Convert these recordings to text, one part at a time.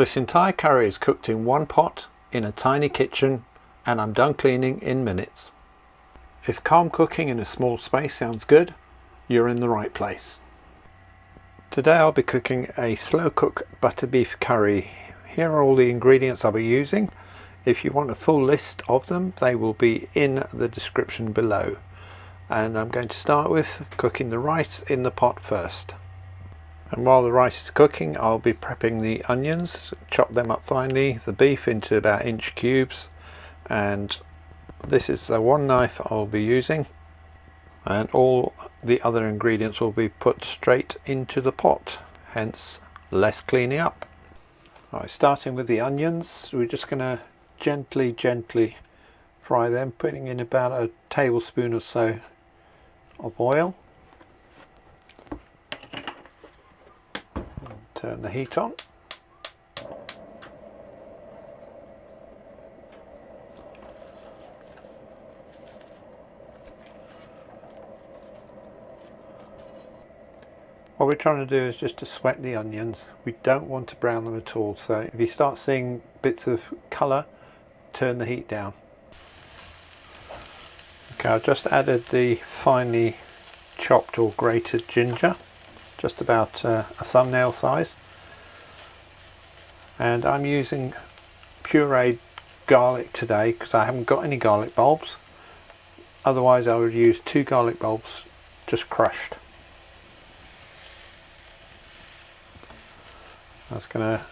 This entire curry is cooked in one pot in a tiny kitchen, and I'm done cleaning in minutes. If calm cooking in a small space sounds good, you're in the right place. Today I'll be cooking a slow cook butter beef curry. Here are all the ingredients I'll be using. If you want a full list of them, they will be in the description below. And I'm going to start with cooking the rice in the pot first. And while the rice is cooking, I'll be prepping the onions, chop them up finely, the beef into about inch cubes, and this is the one knife I'll be using, and all the other ingredients will be put straight into the pot, hence less cleaning up. Alright, starting with the onions, we're just going to gently fry them, putting in about a tablespoon or so of oil. Turn the heat on. What we're trying to do is just to sweat the onions. We don't want to brown them at all, so if you start seeing bits of colour, turn the heat down. Okay, I've just added the finely chopped or grated ginger, just about a thumbnail size, and I'm using pureed garlic today because I haven't got any garlic bulbs. Otherwise I would use 2 garlic bulbs just crushed. That's going to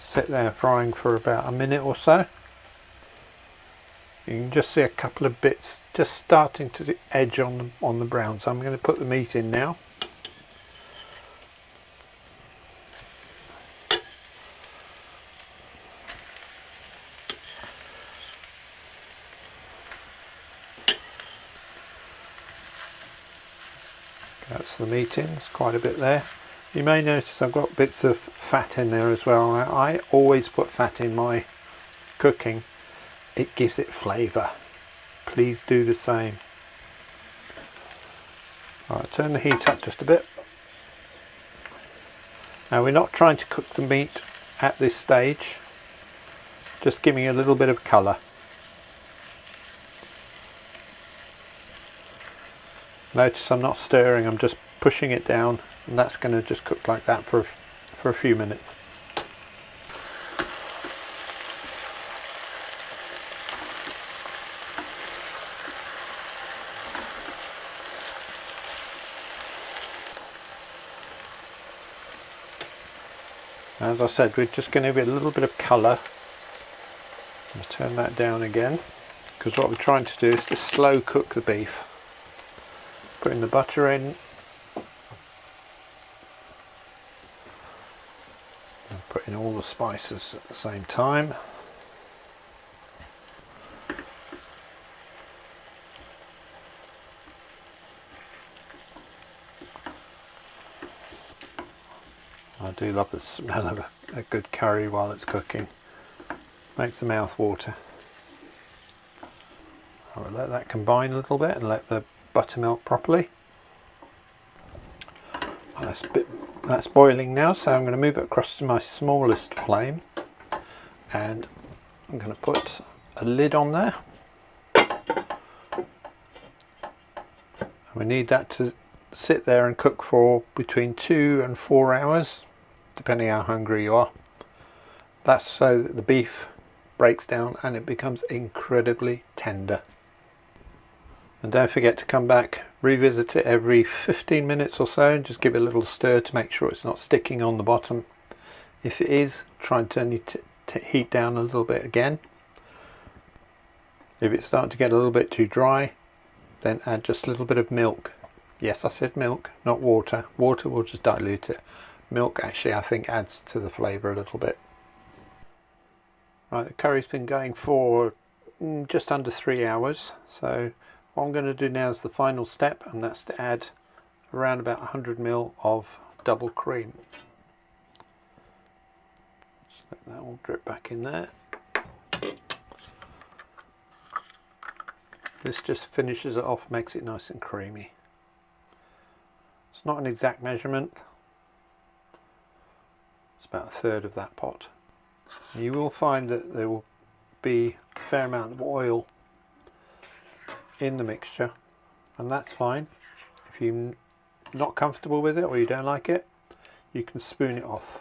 sit there frying for about a minute or so. You can just see a couple of bits just starting to edge on the brown, so I'm going to put the meat in now. That's the meat in, there's quite a bit there. You may notice I've got bits of fat in there as well. I always put fat in my cooking. It gives it flavour. Please do the same. Alright, turn the heat up just a bit. Now we're not trying to cook the meat at this stage, just giving it a little bit of colour. Notice I'm not stirring, I'm just pushing it down, and that's going to just cook like that for a few minutes. As I said, we're just going to give it a little bit of colour. I'll turn that down again, because what we're trying to do is to slow cook the beef. Putting the butter in, and putting all the spices at the same time. I do love the smell of a good curry while it's cooking. Makes the mouth water. I'll let that combine a little bit and let the butter melt properly. That's boiling now, so I'm going to move it across to my smallest flame, and I'm going to put a lid on there. We need that to sit there and cook for between 2 and 4 hours, depending how hungry you are. That's so that the beef breaks down and it becomes incredibly tender. And don't forget to come back, revisit it every 15 minutes or so, and just give it a little stir to make sure it's not sticking on the bottom. If it is, try and turn your heat down a little bit again. If it's starting to get a little bit too dry, then add just a little bit of milk. Yes, I said milk, not water. Water will just dilute it. Milk actually I think adds to the flavour a little bit. Right, the curry's been going for just under 3 hours, so what I'm going to do now is the final step, and that's to add around about 100 ml of double cream. Just let that all drip back in there. This just finishes it off, makes it nice and creamy. It's not an exact measurement. about a third of that pot. You will find that there will be a fair amount of oil in the mixture, and that's fine. If you're not comfortable with it or you don't like it, you can spoon it off.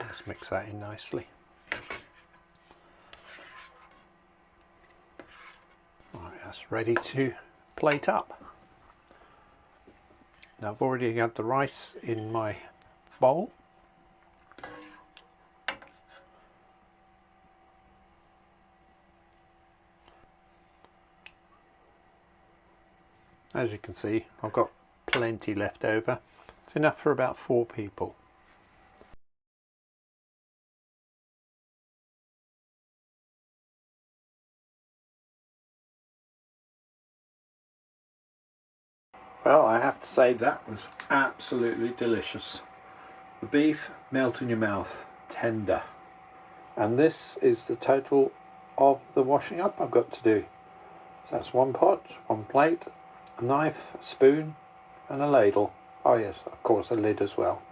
Let's mix that in nicely. Right, that's ready to plate up. Now I've already got the rice in my bowl. As you can see, I've got plenty left over. It's enough for about 4 people. Well, I have to say that was absolutely delicious. The beef melt in your mouth, tender. And this is the total of the washing up I've got to do. So that's 1 pot, 1 plate, a knife, a spoon and a ladle. Oh yes, of course a lid as well.